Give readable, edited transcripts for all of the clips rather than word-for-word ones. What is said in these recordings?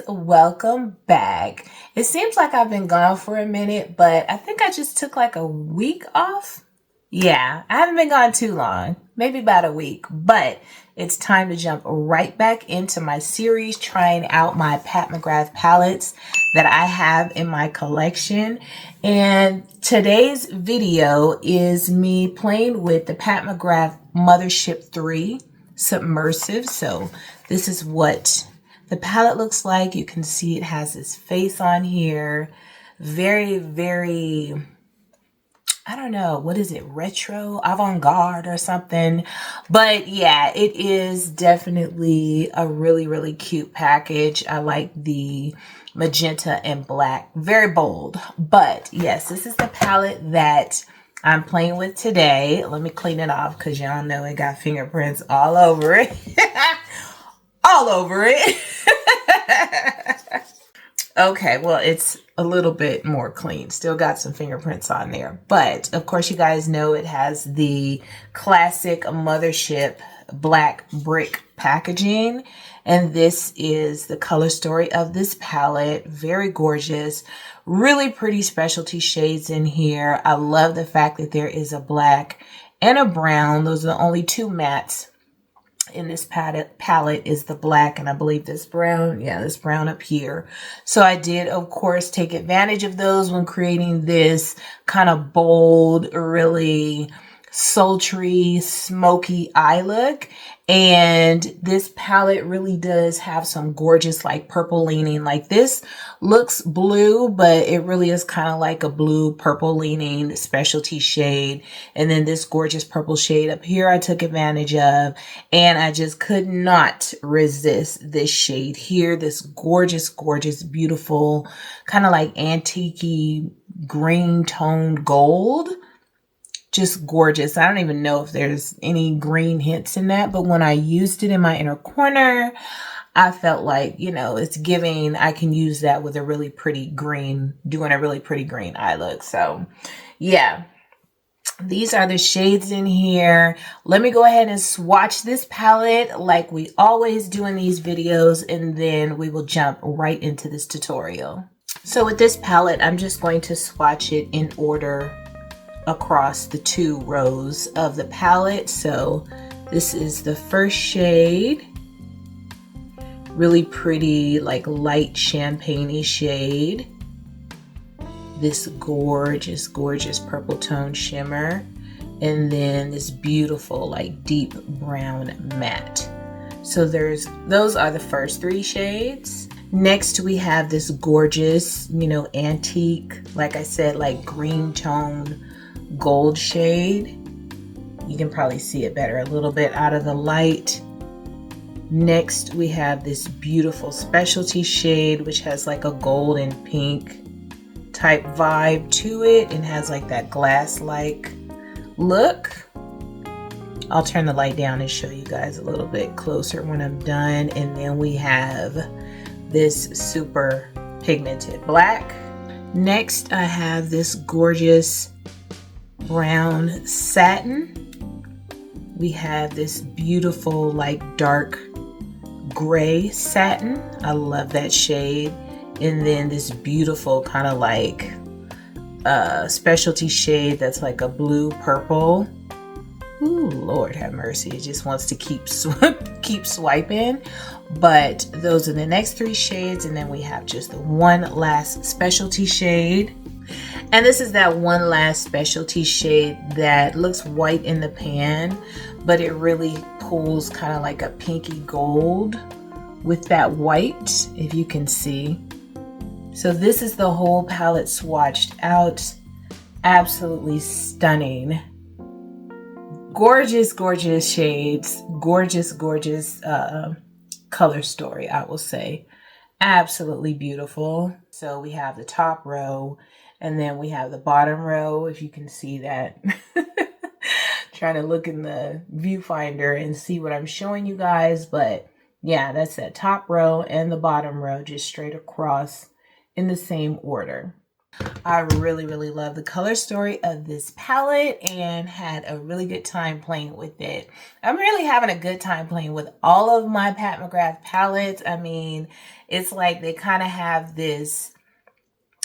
welcome back. It seems like I've been gone for a minute, but I think I just took like a week off. Yeah, I haven't been gone too long, maybe about a week, but it's time to jump right back into my series trying out my Pat McGrath palettes that I have in my collection. And today's video is me playing with the Pat McGrath Mothership 3 Submersive. So this is what the palette looks like. You can see it has this face on here. Very, I don't know, what is it, retro, avant-garde or something. But yeah, it is definitely a really cute package. I like the magenta and black, very bold. But yes, this is the palette that I'm playing with today. Let me clean it off because y'all know it got fingerprints all over it. All over it. Okay, well, it's a little bit more clean. Still got some fingerprints on there. But, of course, you guys know it has the classic Mothership black brick packaging. And this is the color story of this palette. Very gorgeous. Really pretty specialty shades in here. I love the fact that there is a black and a brown. Those are the only two mattes in this palette is the black and I believe this brown. Yeah, this brown up here. So I did, of course, take advantage of those when creating this kind of bold, really sultry, smoky eye look. And this palette really does have some gorgeous like purple leaning. Like this looks blue, but it really is kind of like a blue purple leaning specialty shade. And then this gorgeous purple shade up here I took advantage of. And I just could not resist this shade here. This gorgeous, beautiful, kind of like antique-y green toned gold. Just gorgeous. I don't even know if there's any green hints in that, but when I used it in my inner corner, I felt like, you know, it's giving, I can use that with a really pretty green, doing a really pretty green eye look. So yeah, these are the shades in here. Let me go ahead and swatch this palette like we always do in these videos, and then we will jump right into this tutorial. So with this palette, I'm just going to swatch it in order across the two rows of the palette. So this is the first shade, really pretty like light champagne-y shade. This gorgeous purple tone shimmer, and then this beautiful like deep brown matte. So those are the first three shades. Next we have this gorgeous, you know, antique, like I said, like green tone gold shade. You can probably see it better a little bit out of the light. Next we have this beautiful specialty shade which has like a gold and pink type vibe to it and has like that glass like look. I'll turn the light down and show you guys a little bit closer when I'm done. And then we have this super pigmented black. Next I have this gorgeous brown satin. We have this beautiful like dark gray satin. I love that shade. And then this beautiful kind of like specialty shade that's like a blue purple. Ooh, Lord have mercy. It just wants to keep swiping. But those are the next three shades, and then we have just the one last specialty shade. And this is that one last specialty shade that looks white in the pan, but it really pulls kind of like a pinky gold with that white, if you can see. So this is the whole palette swatched out. Absolutely stunning. Gorgeous shades. Gorgeous color story, I will say. Absolutely beautiful. So we have the top row, and then we have the bottom row, if you can see that. Trying to look in the viewfinder and see what I'm showing you guys. But yeah, that's that top row and the bottom row just straight across in the same order. I really love the color story of this palette and had a really good time playing with it. I'm really having a good time playing with all of my Pat McGrath palettes. I mean, it's like they kind of have this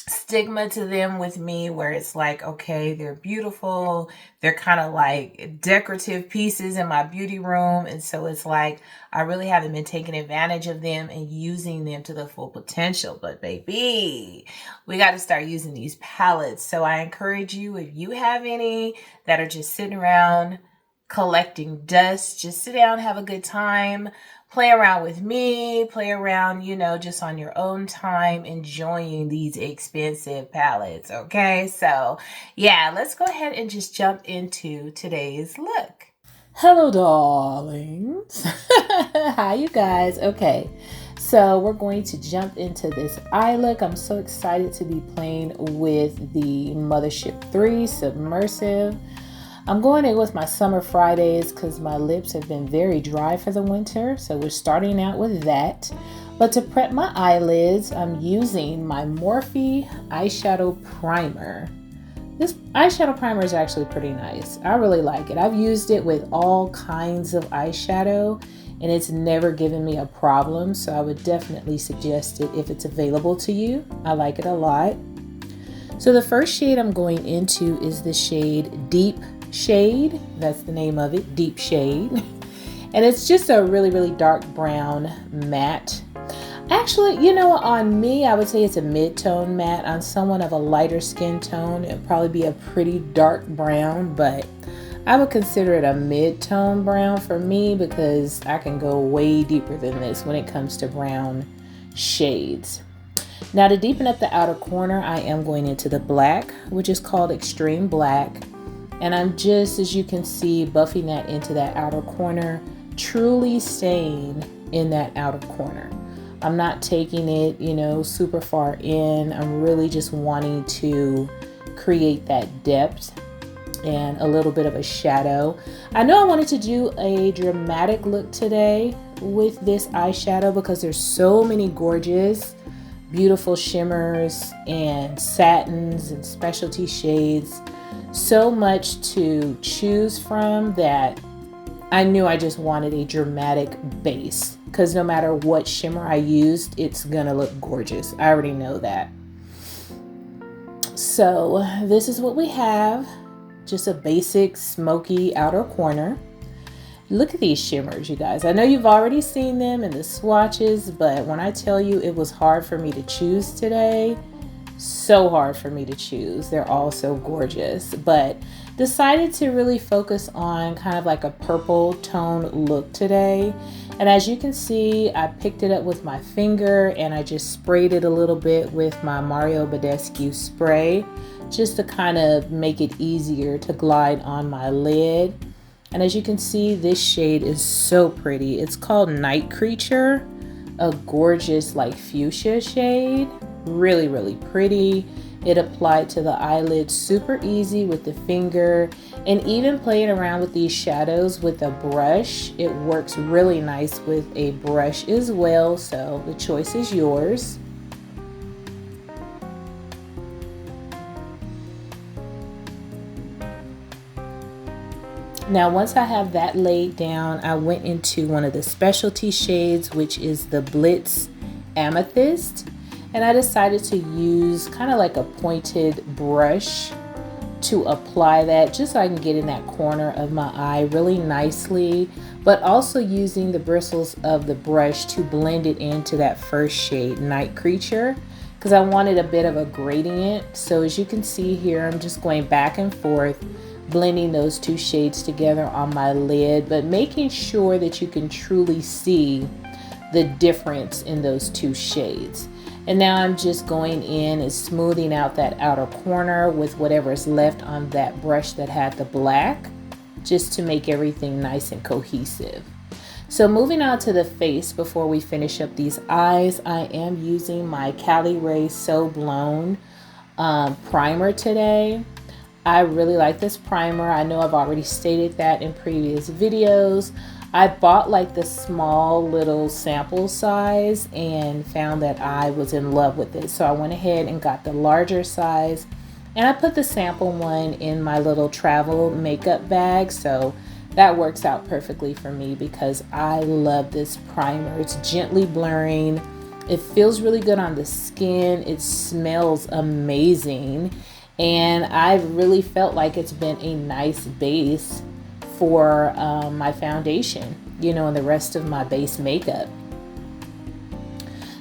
stigma to them with me where it's like, okay, they're beautiful, they're kind of like decorative pieces in my beauty room, and so it's like I really haven't been taking advantage of them and using them to the full potential. But baby, we got to start using these palettes. So I encourage you, if you have any that are just sitting around collecting dust, just sit down, have a good time, play around with me, play around, you know, just on your own time, enjoying these expensive palettes. Okay, so yeah, let's go ahead and just jump into today's look. Hello, darlings. Hi, you guys. Okay, so we're going to jump into this eye look. I'm so excited to be playing with the Mothership 3 Submersive. I'm going in with my Summer Fridays because my lips have been very dry for the winter. So we're starting out with that. But to prep my eyelids, I'm using my Morphe eyeshadow primer. This eyeshadow primer is actually pretty nice. I really like it. I've used it with all kinds of eyeshadow and it's never given me a problem. So I would definitely suggest it if it's available to you. I like it a lot. So the first shade I'm going into is the shade Deep Shade. That's the name of it, Deep Shade. And it's just a really dark brown matte. Actually, you know, on me, I would say it's a mid-tone matte. On someone of a lighter skin tone, it'd probably be a pretty dark brown, but I would consider it a mid-tone brown for me because I can go way deeper than this when it comes to brown shades. Now to deepen up the outer corner, I am going into the black, which is called Extreme Black. And I'm just, as you can see, buffing that into that outer corner, truly staying in that outer corner. I'm not taking it, you know, super far in. I'm really just wanting to create that depth and a little bit of a shadow. I know I wanted to do a dramatic look today with this eyeshadow because there's so many gorgeous, beautiful shimmers and satins and specialty shades. So much to choose from that I knew I just wanted a dramatic base because no matter what shimmer I used, it's gonna look gorgeous. I already know that. So this is what we have. Just a basic smoky outer corner. Look at these shimmers, you guys. I know you've already seen them in the swatches, but when I tell you it was hard for me to choose today, so hard for me to choose. They're all so gorgeous, but decided to really focus on kind of like a purple tone look today. And as you can see, I picked it up with my finger and I just sprayed it a little bit with my Mario Badescu spray just to kind of make it easier to glide on my lid. And as you can see, this shade is so pretty. It's called Night Creature, a gorgeous like fuchsia shade. Really pretty. It applied to the eyelid super easy with the finger, and even playing around with these shadows with a brush, it works really nice with a brush as well, so the choice is yours. Now once I have that laid down, I went into one of the specialty shades, which is the Blitz Amethyst. And I decided to use kind of like a pointed brush to apply that just so I can get in that corner of my eye really nicely, but also using the bristles of the brush to blend it into that first shade, Night Creature, because I wanted a bit of a gradient. So as you can see here, I'm just going back and forth, blending those two shades together on my lid, but making sure that you can truly see the difference in those two shades. And now I'm just going in and smoothing out that outer corner with whatever is left on that brush that had the black, just to make everything nice and cohesive. So moving on to the face before we finish up these eyes, I am using my Cali Ray So Blown primer today. I really like this primer. I know I've already stated that in previous videos. I bought like the small little sample size and found that I was in love with it. So I went ahead and got the larger size, and I put the sample one in my little travel makeup bag. So that works out perfectly for me because I love this primer. It's gently blurring. It feels really good on the skin. It smells amazing. And I really felt like it's been a nice base for my foundation, you know, and the rest of my base makeup.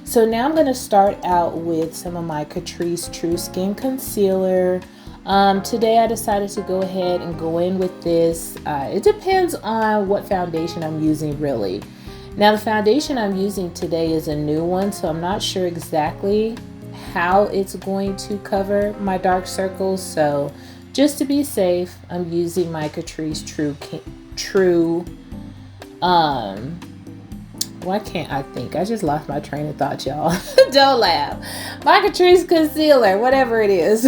So now I'm going to start out with some of my Catrice True Skin Concealer. Today I decided to go ahead and go in with this. It depends on what foundation I'm using, really. Now the foundation I'm using today is a new one, so I'm not sure exactly how it's going to cover my dark circles. So just to be safe, I'm using my Catrice True why can't I think? I just lost my train of thought, y'all. Don't laugh. My Catrice concealer, whatever it is.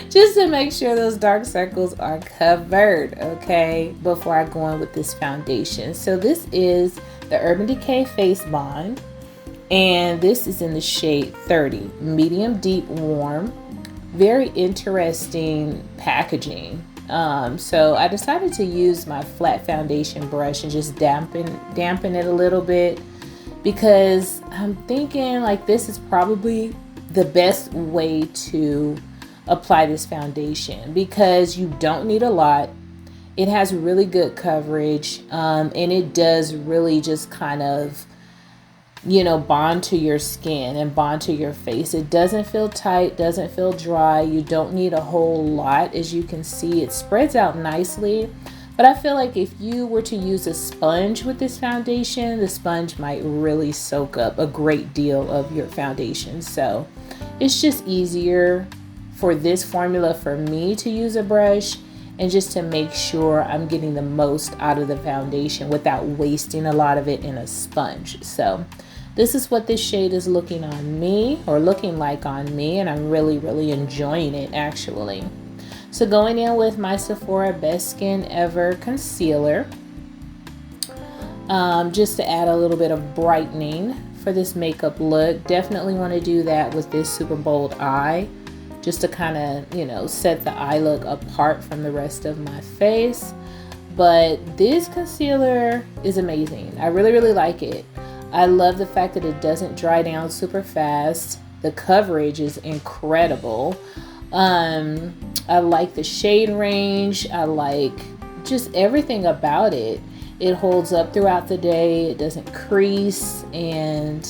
Just to make sure those dark circles are covered, okay, before I go in with this foundation. So this is the Urban Decay Face Bond, and this is in the shade 30, medium deep warm. Very interesting packaging. So I decided to use my flat foundation brush and just dampen it a little bit, because I'm thinking like this is probably the best way to apply this foundation, because you don't need a lot. It has really good coverage, and it does really just kind of, you know, bond to your skin and bond to your face. It doesn't feel tight, doesn't feel dry. You don't need a whole lot. As you can see, it spreads out nicely. But I feel like if you were to use a sponge with this foundation, the sponge might really soak up a great deal of your foundation. So it's just easier for this formula for me to use a brush and just to make sure I'm getting the most out of the foundation without wasting a lot of it in a sponge. So this is what this shade is looking on me, or looking like on me, and I'm really enjoying it actually. So going in with my Sephora Best Skin Ever concealer, just to add a little bit of brightening for this makeup look. Definitely want to do that with this super bold eye, just to kind of, you know, set the eye look apart from the rest of my face. But this concealer is amazing. I really like it. I love the fact that it doesn't dry down super fast. The coverage is incredible. I like the shade range. I like just everything about it. It holds up throughout the day. It doesn't crease, and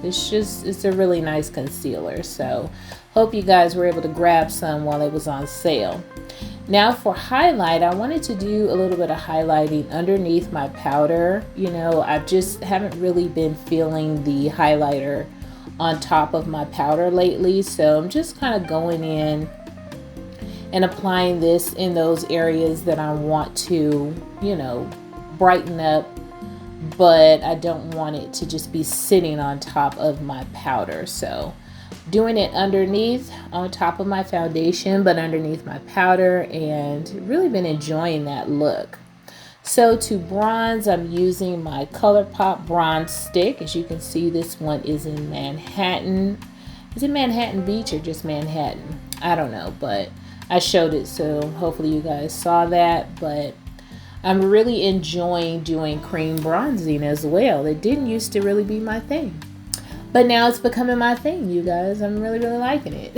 it's a really nice concealer. So hope you guys were able to grab some while it was on sale. Now for highlight, I wanted to do a little bit of highlighting underneath my powder. You know, I just haven't really been feeling the highlighter on top of my powder lately. So I'm just kind of going in and applying this in those areas that I want to, you know, brighten up, but I don't want it to just be sitting on top of my powder. So doing it underneath, on top of my foundation, but underneath my powder, and really been enjoying that look. So to bronze, I'm using my ColourPop bronze stick. As you can see, this one is in Manhattan. Is it Manhattan Beach or just Manhattan? I don't know, but I showed it, so hopefully you guys saw that. But I'm really enjoying doing cream bronzing as well. It didn't used to really be my thing, but now it's becoming my thing, you guys. I'm really liking it.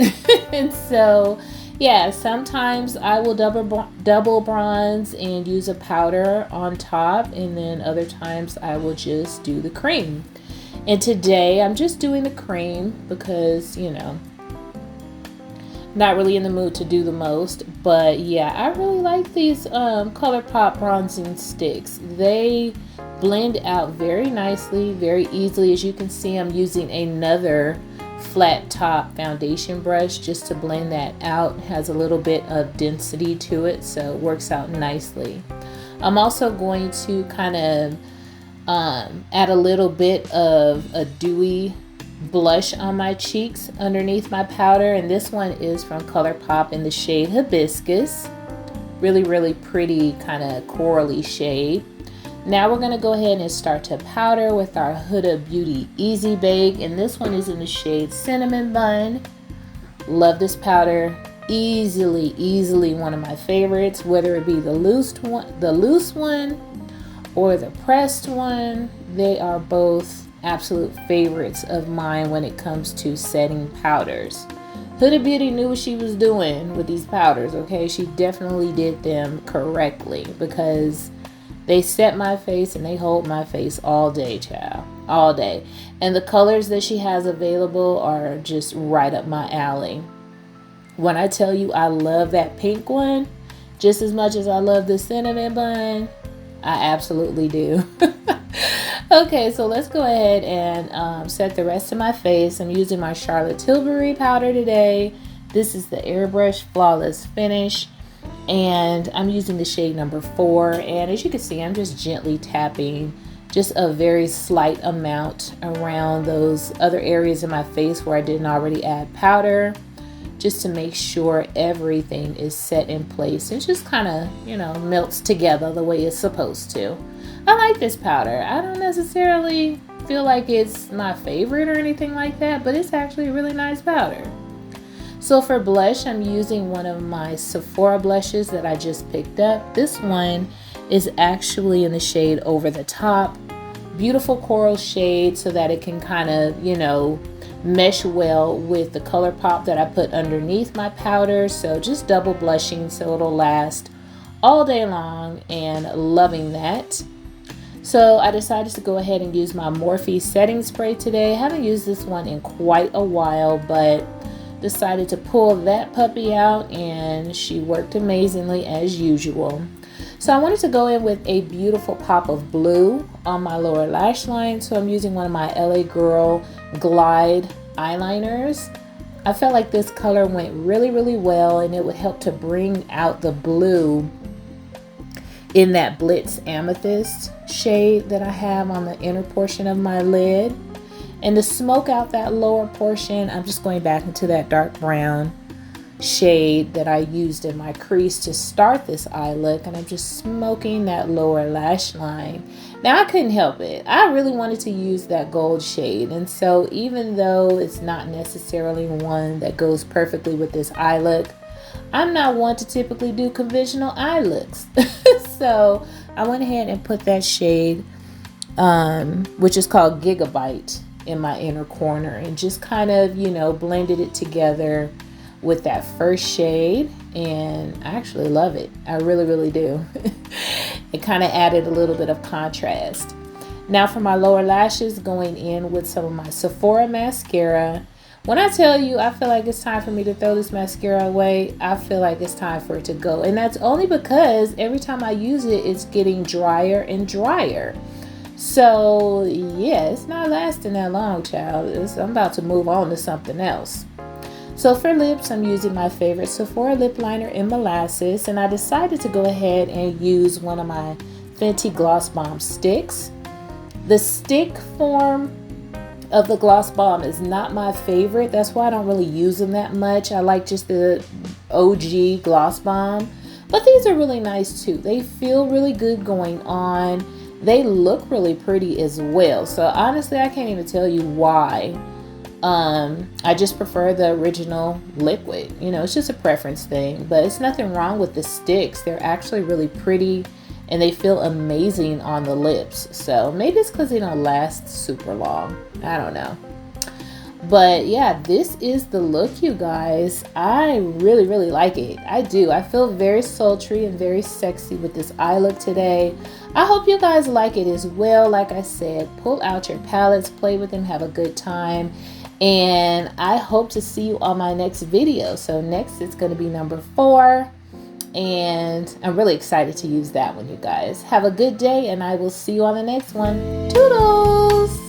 And so yeah, sometimes I will double bronze and use a powder on top, and then other times I will just do the cream. And today I'm just doing the cream because, you know, not really in the mood to do the most. But yeah, I really like these ColourPop bronzing sticks. They blend out very nicely, very easily. As you can see, I'm using another flat top foundation brush just to blend that out. It has a little bit of density to it, so it works out nicely. I'm also going to kind of add a little bit of a dewy blush on my cheeks underneath my powder, and this one is from ColourPop in the shade Hibiscus. Really pretty kind of corally shade. Now we're going to go ahead and start to powder with our Huda Beauty Easy Bake, and this one is in the shade Cinnamon Bun. Love this powder. Easily one of my favorites, whether it be the loose one or the pressed one. They are both absolute favorites of mine when it comes to setting powders. Huda Beauty knew what she was doing with these powders, okay? She definitely did them correctly because they set my face and they hold my face all day, child. All day. And the colors that she has available are just right up my alley. When I tell you I love that pink one just as much as I love the cinnamon bun, I absolutely do. Okay, so let's go ahead and set the rest of my face. I'm using my Charlotte Tilbury powder today. This is the Airbrush Flawless Finish. And I'm using the shade number 4, and as you can see, I'm just gently tapping just a very slight amount around those other areas in my face where I didn't already add powder, just to make sure everything is set in place and just kind of, you know, melts together the way it's supposed to. I like this powder. I don't necessarily feel like it's my favorite or anything like that, but it's actually a really nice powder. So for blush, I'm using one of my Sephora blushes that I just picked up. This one is actually in the shade Over the Top. Beautiful coral shade so that it can kind of, you know, mesh well with the color pop that I put underneath my powder. So just double blushing so it'll last all day long, and loving that. So I decided to go ahead and use my Morphe setting spray today. I haven't used this one in quite a while, but decided to pull that puppy out, and she worked amazingly as usual. So I wanted to go in with a beautiful pop of blue on my lower lash line. So I'm using one of my LA Girl Glide eyeliners. I felt like this color went really well, and it would help to bring out the blue in that Blitz Amethyst shade that I have on the inner portion of my lid. And to smoke out that lower portion, I'm just going back into that dark brown shade that I used in my crease to start this eye look, and I'm just smoking that lower lash line. Now I couldn't help it. I really wanted to use that gold shade, and so even though it's not necessarily one that goes perfectly with this eye look, I'm not one to typically do conventional eye looks. So I went ahead and put that shade, which is called Gigabyte, in my inner corner, and just kind of, you know, blended it together with that first shade, and I actually love it. I really do. It kind of added a little bit of contrast. Now for my lower lashes, going in with some of my Sephora mascara. When I tell you I feel like it's time for me to throw this mascara away, I feel like it's time for it to go, and that's only because every time I use it, it's getting drier and drier. So yeah, it's not lasting that long, child. I'm about to move on to something else. So for lips, I'm using my favorite Sephora lip liner in Molasses, and I decided to go ahead and use one of my Fenty Gloss Bomb sticks. The stick form of the Gloss Bomb is not my favorite. That's why I don't really use them that much. I like just the OG Gloss Bomb, but these are really nice too. They feel really good going on. They look really pretty as well. So honestly, I can't even tell you why. I just prefer the original liquid. You know, it's just a preference thing, but it's nothing wrong with the sticks. They're actually really pretty, and they feel amazing on the lips. So maybe it's because they don't last super long. I don't know. But yeah, this is the look, you guys. I really like it. I do. I feel very sultry and very sexy with this eye look today. I hope you guys like it as well. Like I said, pull out your palettes, play with them, have a good time. And I hope to see you on my next video. So next it's going to be number 4. And I'm really excited to use that one, you guys. Have a good day, and I will see you on the next one. Toodles!